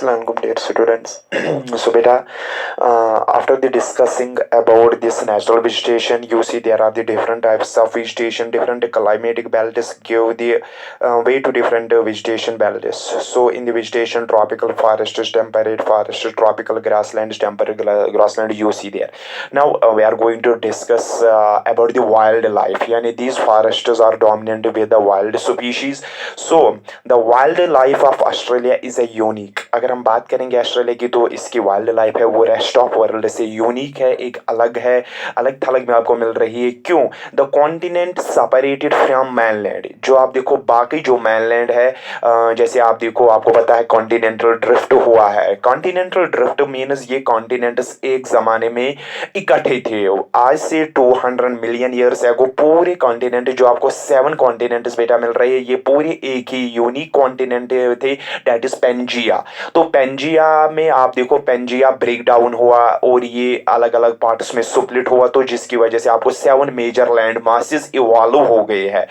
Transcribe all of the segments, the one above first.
Excellent, good day, students. So, beta, after the discussing about this natural vegetation, you see there are the different types of vegetation, different climatic belts give the way to different vegetation belts. So, in the vegetation, tropical forests, temperate forests, tropical grasslands, temperate grassland, you see there. Now, we are going to discuss about the wildlife. Yani these forests are dominant with the wild species. So, the wildlife of Australia is a unique. अगर हम बात करेंगे Australia की तो इसकी wild life है वो rest of world से यूनिक है, एक अलग है, अलग थलग में आपको मिल रही है। क्यों? The continent separated from mainland. जो आप देखो बाकी जो मैनलैंड है, जैसे आप देखो आपको पता है कॉन्टिनेंटल ड्रिफ्ट हुआ है। कॉन्टिनेंटल ड्रिफ्ट मीन्स ये कॉन्टिनेंट्स एक जमाने में इकट्ठे थे। आज से 200 मिलियन ईयर्स एगो पूरे कॉन्टिनेंट जो आपको 7 कॉन्टिनेंट्स बेटा मिल रही है ये पूरे एक ही यूनिक कॉन्टिनेंट थे, दैट इज पेंजिया। तो पेंजिया में आप देखो पेंजिया ब्रेक डाउन हुआ और ये अलग अलग पार्ट्स में स्प्लिट हुआ, तो जिसकी वजह से आपको 7 मेजर लैंड मासेस इवॉल्व हो गए हैं।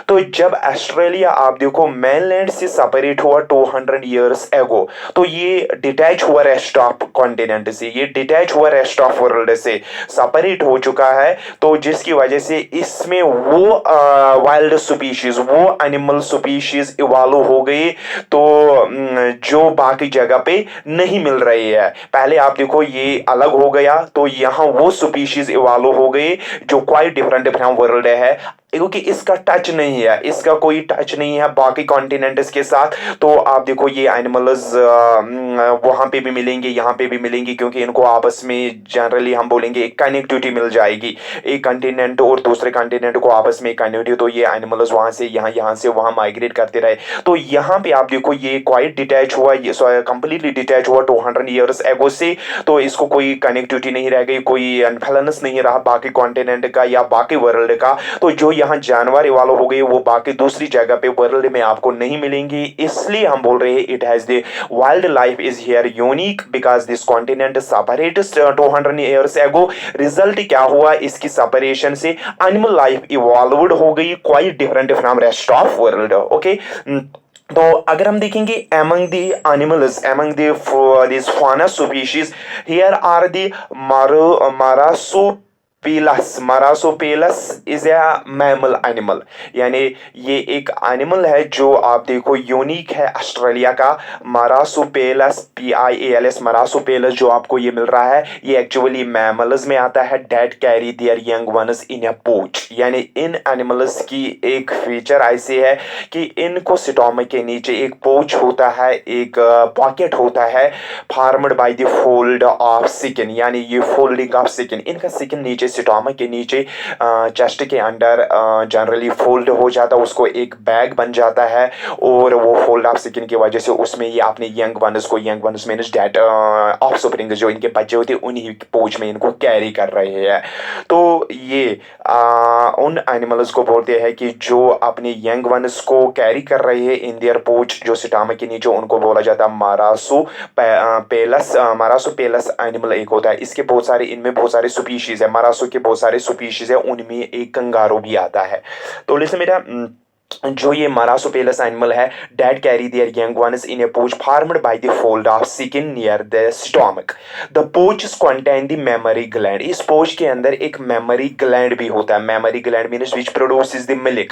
तो जब ऑस्ट्रेलिया आप देखो मेनलैंड से सेपरेट हुआ 200 इयर्स एगो, तो ये डिटैच हुआ रेस्ट ऑफ कॉन्टिनेंट से, ये डिटैच हुआ रेस्ट ऑफ वर्ल्ड से सेपरेट हो चुका है। तो जिसकी वजह से इसमें वो वाइल्ड स्पीशीज, वो एनिमल स्पीशीज इवॉल्व हो गई, तो जो बाकी जगह पे नहीं मिल रही है। पहले आप देखो ये अलग हो गया, तो यहाँ वो स्पीशीज इवॉल्व हो गई जो क्वाइट डिफरेंट फ्रॉम वर्ल्ड है, क्योंकि इसका टच नहीं है, इसका कोई टच नहीं है बाकी कॉन्टिनेंट्स के साथ। तो आप देखो ये एनिमल्स वहां पे भी मिलेंगे, यहाँ पे भी मिलेंगे, क्योंकि इनको आपस में जनरली हम बोलेंगे एक कनेक्टिविटी मिल जाएगी, एक कॉन्टिनेंट और दूसरे कॉन्टिनेंट को आपस में कनेक्टिविटी। तो ये एनिमल्स वहां से यहाँ, यहाँ से वहां माइग्रेट करते रहे। तो यहाँ पे आप देखो ये क्वाइट डिटैच हुआ, ये कंप्लीटली डिटैच हुआ 200 ईयर्स एगो से। तो इसको कोई कनेक्टिविटी नहीं रह गई, कोई इन्फ्लुएंस नहीं रहा बाकी कॉन्टिनेंट का या बाकी वर्ल्ड का। तो जो यहाँ जानवर इवॉल्व हो गए वो बाकी दूसरी जगह पे वर्ल्ड में आपको नहीं मिलेंगी। इसलिए हम बोल रहे हैं it has the wild life is here unique because this continent separated 200 years ago. Result क्या हुआ इसकी सेपरेशन से? एनिमल लाइफ इवॉल्वड हो गई quite different from rest of world. Okay, तो अगर हम देखेंगे among the animals, among the these fauna species, here are the Marsupials is a mammal animal। यानी ये एक एनिमल है जो आप देखो यूनिक है ऑस्ट्रेलिया का। मारासुपेलस PIALS मारासुपेलस जो आपको ये मिल रहा है ये एक्चुअली मैमल्स में आता है, that carry their young ones in a pouch। यानी इन एनिमल्स की एक फीचर ऐसी है कि इनको स्टोमक के नीचे एक पोच होता है, एक पॉकेट होता है, formed by the fold of skin. यानी ये फोल्डिंग ऑफ स्किन, इनका स्किन नीचे स्टोमक के नीचे चेस्ट के अंदर जनरली फोल्ड हो जाता है, उसको एक बैग बन जाता है, और वो फोल्ड ऑफ स्किन की वजह से उसमें ये अपने young ones means that offspring जो इनके बच्चे होते हैं उन्हीं पोच में इनको कैरी कर रहे हैं। तो ये उन एनिमल्स को बोलते हैं कि जो अपने यंग वंस को कैरी कर रहे हैं इन देयर पोच जो स्टोमक के नीचे, उनको बोला जाता है मारासुपेलस एनिमल एक होता है। इसके बहुत सारे, इनमें बहुत सारे स्पीशीज है, मारासु के बहुत सारे स्पीशीज है, उनमें एक कंगारू भी आता है। तो लिसन बेटा, जो ये मारासुपेलस एनिमल है that carry their young ones in a pouch formed by the fold of skin near the stomach। the pouches contain the mammary gland। इस pouch के अंदर एक मेमोरी ग्लैंड भी होता है। Memory gland means which produces the milk।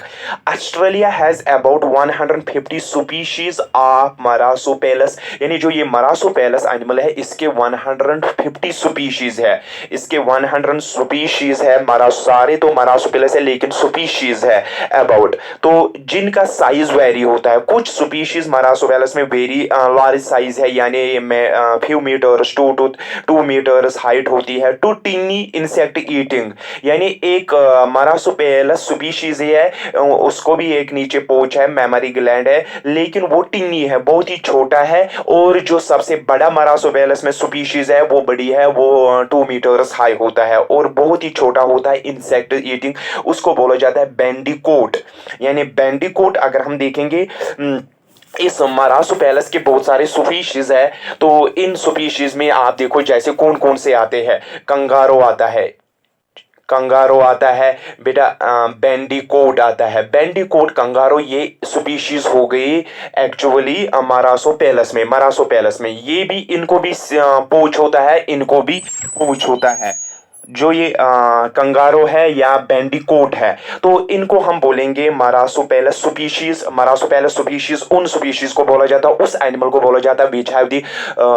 Australia has about 150 species of marsupials। यानी जो ये मारासुपेलस एनिमल है इसके 150 स्पीशीज है, इसके 100 स्पीशीज है। सारे तो मारासुपेलस है लेकिन स्पीशीज है अबाउट, तो जिनका साइज वेरी होता है। कुछ स्पीशीज मारासुपेलस में वेरी लार्ज साइज है, यानी फ्यू मीटर्स 2 मीटर्स हाइट होती है। टू टिनी इंसेक्ट ईटिंग, यानी एक मारासुपेलस स्पीशीज है, उसको भी एक नीचे पोच है, मेमोरी ग्लैंड है, लेकिन वो टिनी है, बहुत ही छोटा है। और जो सबसे बड़ा मारासुपेलस में स्पीशीज है वो बड़ी है, वो 2 मीटर्स हाई होता है और बहुत ही छोटा होता है, इंसेक्ट ईटिंग, उसको बोला जाता है बैंडिकोट। यानी बैंडिकोट अगर हम देखेंगे इस मारासुपेलस के बहुत सारे स्पीशीज है, तो इन स्पीशीज में आप देखो जैसे कौन कौन से आते हैं। कंगारो आता है, कंगारो आता है बेटा, बैंडिकोट आता है। बैंडिकोट कंगारो ये स्पीशीज हो गई एक्चुअली मरासोपेलस में। मरासोपेलस में ये भी, इनको भी पूंछ होता है, इनको भी पूंछ होता है। जो ये कंगारो है या बैंडिकोट है, तो इनको हम बोलेंगे मरासोपेलस स्पीशीज। मरासोपेलस स्पीशीज उन स्पीशीज को बोला जाता है, उस एनिमल को बोला जाता है which have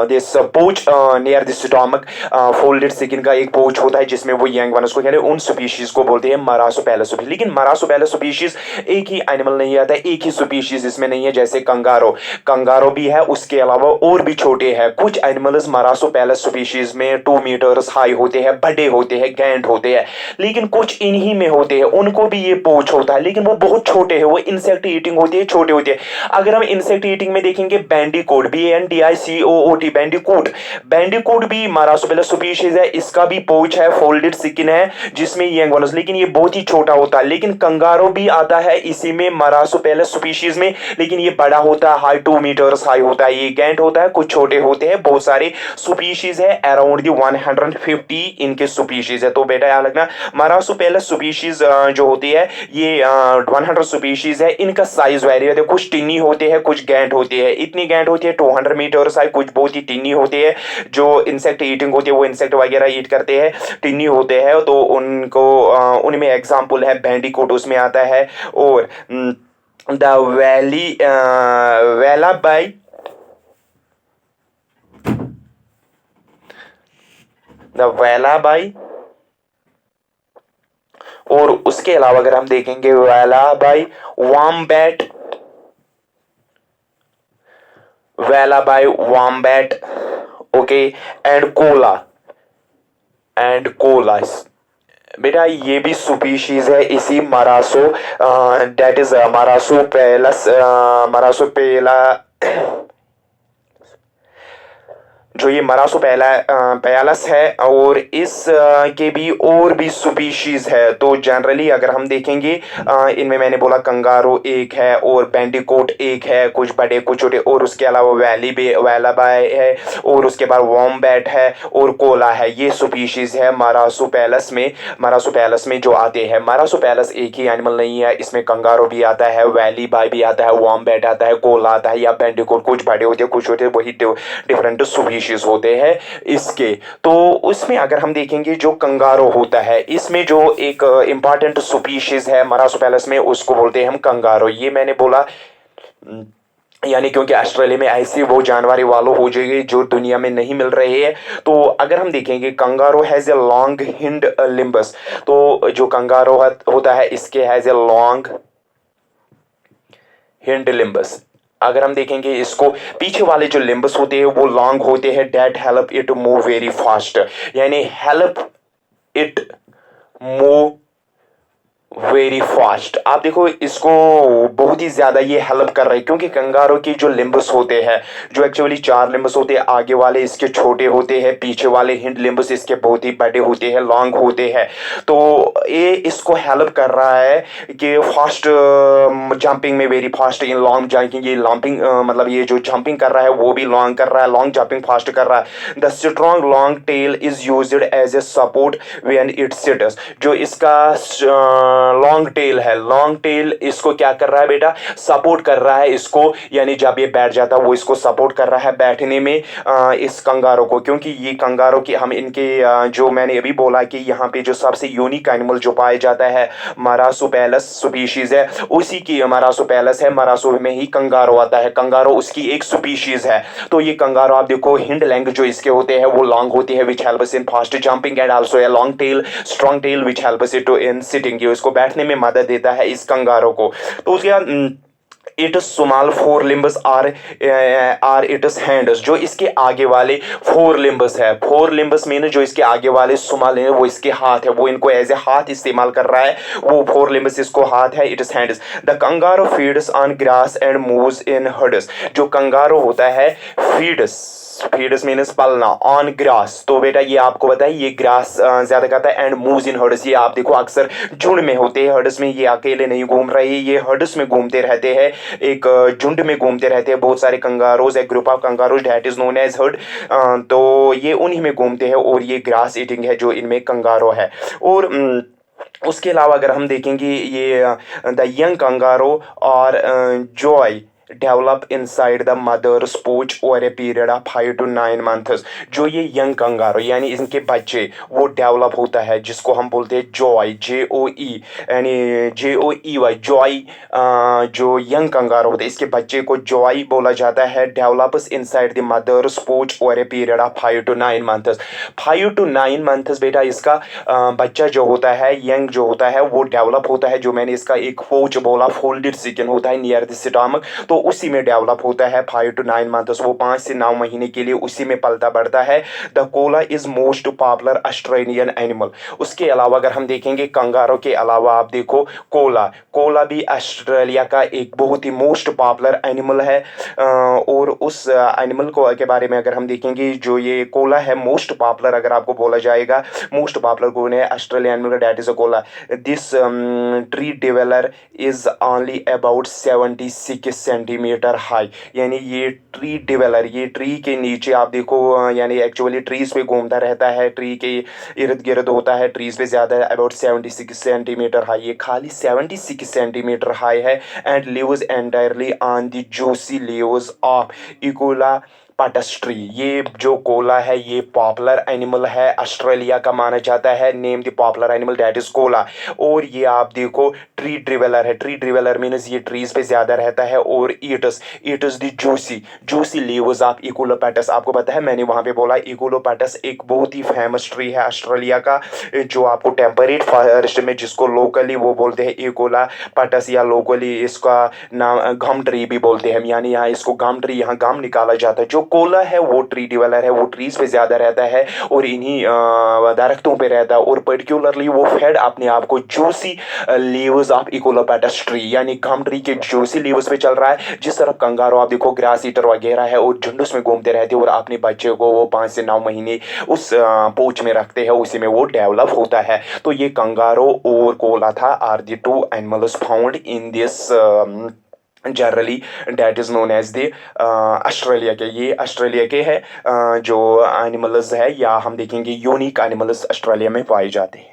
this Poonch near the stomach, folded skin का एक पूंछ होता है जिसमें वो यंग वन उसको कहते हैं, उन स्पीशीज को बोलते हैं मरासोपेलस स्पीशीज। लेकिन मरासोपेलस स्पीशीज एक ही एनिमल नहीं आता है, एक ही स्पीशीज इसमें नहीं है। जैसे कंगारो, कंगारो भी है, उसके अलावा और भी छोटे हैं कुछ एनिमल्स मरासोपेलस स्पीशीज में 2 मीटर्स हाई होते हैं, बड़े होते हैं, गैंड होते हैं। लेकिन कुछ इन्हीं में होते हैं, उनको भी ये पूंछ होता है, लेकिन वो बहुत छोटे हैं, वो इंसेक्ट ईटिंग होती है, छोटे होते हैं। अगर हम इंसेक्ट ईटिंग में देखेंगे, बैंडिकोट, BANDICOOT, बैंडिकोट, बैंडिकोट भी मरासोपेलस स्पीशीज है, इसका भी पूंछ है, फोल्डेड स्किन है जिसमें यंग वन, लेकिन ये बहुत ही छोटा होता है। लेकिन कंगारो भी आता है इसी में मरासोपेलस स्पीशीज में, लेकिन ये बड़ा होता है, हाई 2 मीटर्स हाई होता है, ये गैंड होता है, कुछ छोटे होते हैं। बहुत सारे स्पीशीज है, अराउंड दी 150 इनके स्पीशीज है। तो बेटा याद रखना, मरासोपेलस स्पीशीज जो होती है ये 100 स्पीशीज है, इनका साइज वेरी होता है, कुछ टिन्नी होते हैं, कुछ गैंड होते हैं। इतनी गैंड होती है 200 मीटर साइज, कुछ बहुत ही टिन्नी होते हैं, जो इंसेक्ट ईटिंग होती है, वो इंसेक्ट वगैरह ईट करते हैं, टिन्नी होते हैं, तो उनको उनमें एग्जाम्पल है बैंडिकोट, उसमें आता है। और the wallaby, the wallaby, और उसके अलावा अगर हम देखेंगे wallaby wombat, wallaby wombat, okay, and koala, and koala. बेटा ये भी स्पीशीज है इसी मरासो, दैट इज मरासोपेलस, मरासोपेला, जो ये मरासोपेलस है, और इस के भी और भी स्पीशीज है। तो जनरली अगर हम देखेंगे, इनमें मैंने बोला कंगारो एक है, और बैंडिकोट एक है, कुछ बड़े कुछ छोटे, और उसके अलावा वेलाबाई है, और उसके बाद वॉम्बैट है, और कोला है। ये स्पीशीज है मरासोपेलस में, मरासोपेलस में जो आते हैं। मरासोपेलस एक ही एनिमल नहीं है, इसमें कंगारो भी आता है, वेलीबाई भी आता है, वॉम्बैट आता है, कोला आता है, या बैंडिकोट, कुछ बड़े होते हैं, कुछ छोटे, वही डिफरेंट स्पीशीज होते हैं इसके। तो उसमें अगर हम देखेंगे जो कंगारो होता है, इसमें जो एक इंपॉर्टेंट स्पीशीज है मरासोपेलस में, उसको बोलते हैं हम कंगारो। ये मैंने बोला यानी क्योंकि ऑस्ट्रेलिया में ऐसी वो जानवर वालों हो जाएगी जो दुनिया में नहीं मिल रहे हैं। तो अगर हम देखेंगे kangaroo has a long hind limbs, तो जो कंगारो होता है इसके has a long hind limbs. अगर हम देखेंगे इसको, पीछे वाले जो लिम्बस होते हैं वो लॉन्ग होते हैं, that help it move very fast, यानी help it move very fast. आप देखो इसको बहुत ही ज्यादा ये हेल्प कर रहा है, क्योंकि कंगारो की जो लिम्बस होते हैं, जो एक्चुअली 4 लिम्बस होते हैं, आगे वाले इसके छोटे होते हैं, पीछे वाले हिंड लिम्बस इसके बहुत ही बड़े होते हैं, लॉन्ग होते हैं। तो ये इसको हेल्प कर रहा है कि फास्ट जंपिंग में, very fast in long jumping, ये लॉन्पिंग मतलब ये जो जंपिंग कर रहा है वो भी लॉन्ग कर रहा है, लॉन्ग जंपिंग फास्ट कर रहा है। The strong long tail is used as a support when it sits. जो इसका लॉन्ग टेल है, लॉन्ग टेल इसको क्या कर रहा है बेटा, सपोर्ट कर रहा है इसको, यानी जब ये बैठ जाता है वो इसको सपोर्ट कर रहा है बैठने में इस कंगारो को। क्योंकि ये कंगारो की हम इनके जो मैंने अभी बोला कि यहाँ पे जो सबसे यूनिक एनिमल जो पाया जाता है मरासोपेलस स्पीशीज है, उसी की मरासोपेलस है, मरासो में ही कंगारो आता है, कंगारो उसकी एक स्पीशीज है। तो ये कंगारो आप देखो हिंड लेंथ जो इसके होते हैं वो लॉन्ग होती है, which helps in fast jumping, and also a long tail, strong tail which helps it in sitting, इसको बैठने में मदद देता है इस कंगारो को। तो उसके बाद it small 4 limbs are its hands, जो इसके आगे वाले 4 लिम्बस है, 4 लिम्बस मीन जो इसके आगे वाले स्मॉल है वो इसके हाथ है, वो इनको एज ए हाथ इस्तेमाल कर रहा है, वो 4 लिम्बस इसको हाथ है, its hands. The kangaroo feeds on grass and moves in herds. जो कंगारो होता है फीड्स फीड्स मीन्स पलना ऑन ग्रास। तो बेटा ये आपको पता है ये ग्रास ज्यादा खाता है। एंड मूव्स इन हर्ड्स, ये आप देखो अक्सर झुंड में होते हैं हर्ड्स में, ये अकेले नहीं घूम रहे, ये हर्ड्स में घूमते रहते हैं, एक झुंड में घूमते रहते हैं। बहुत सारे कंगारोज, एक group of kangaroos that is known as herd. तो ये उन्हीं में घूमते हैं और ये ग्रास ईटिंग है जो इनमें कंगारो है। और उसके अलावा अगर हम देखेंगे ये द यंग कंगारो और joey develop inside the mother's pouch over a period of 5 to 9 months। जो ये यंग कंगारो यानी इनके बच्चे वो डेवलप होता है, जिसको हम बोलते हैं जॉय, JOE, यानी JOEY जॉय। जो यंग कंगारो होते हैं इसके बच्चे को जॉय बोला जाता है। Develops inside the mother's pouch over a period of 5 to 9 months। 5 to 9 months बेटा इसका बच्चा जो होता है, यंग जो होता है, वो डेवलप होता है। जो मैंने इसका एक pouch बोला, फोल्डेड चिकन होता है नियर द स्टमक, तो उसी में डेवलप होता है 5 to 9 months। वो 5 से 9 महीने के लिए उसी में पलता बढ़ता है। The Cola is most popular Australian animal. उसके अलावा अगर हम देखेंगे कंगारो के अलावा आप देखो कोला, कोला भी ऑस्ट्रेलिया का एक बहुत ही मोस्ट पॉपुलर एनिमल है। और उस एनिमल को के बारे में अगर हम देखेंगे, जो ये कोला है मोस्ट पॉपुलर, अगर आपको बोला जाएगा मोस्ट पॉपुलर कौन है Australian animal, that is a koala. This tree dweller is only about 76 centimetre high. यानी ये ट्री डिवेलर, ये ट्री के नीचे आप देखो, यानी एक्चुअली ट्रीज पे घूमता रहता है, ट्री के इर्द गिर्द होता है, ट्रीज पे ज्यादा है, अबाउट 76 सेंटीमीटर हाई। ये खाली 76 सेंटीमीटर हाई है। And lives entirely on the juicy leaves of eucalyptus. ये जो कोला है ये पॉपुलर एनिमल है, ऑस्ट्रेलिया का माना जाता है। Name the popular animal that is koala. और ये आप देखो ट्री ड्रिवेलर है, ट्री ड्रिवेलर मीन्स ये ट्रीज पे ज्यादा रहता है। और eats the juicy leaves of eucalyptus. आपको पता है मैंने वहां पे बोला इकोलोपेटस एक बहुत ही फेमस ट्री है ऑस्ट्रेलिया का, जो आपको टेम्परेट फॉरेस्ट में, जिसको लोकली वो बोलते हैं इकोलोपेटस, या लोकली इसका नाम गम ट्री भी बोलते हैं। यानी यहाँ इसको गम ट्री, यहाँ गम निकाला जाता है। जो कोला है वो ट्री डिवेलर है, वो ट्रीज पे ज्यादा रहता है और इन्हीं दरख्तों पे रहता है। और पर्टिकुलरली वो फेड अपने आप को जूसी लीव्स ऑफ इकोलोपेटस ट्री, यानी गम ट्री के जूसी लीव्स पे चल रहा है। जिस तरफ कंगारो आप देखो ग्रास ईटर वगैरह है और झुंडुस में घूमते रहते हैं और अपने बच्चे को वो 5 से 9 महीने उस पोच में रखते हैं, उसी में वो डेवलप होता है। तो ये कंगारो और कोला था are the 2 animals found in this generally that is known as the Australia के। ये ऑस्ट्रेलिया के है जो एनिमल्स है, या हम देखेंगे यूनिक एनिमल्स ऑस्ट्रेलिया में पाए जाते हैं।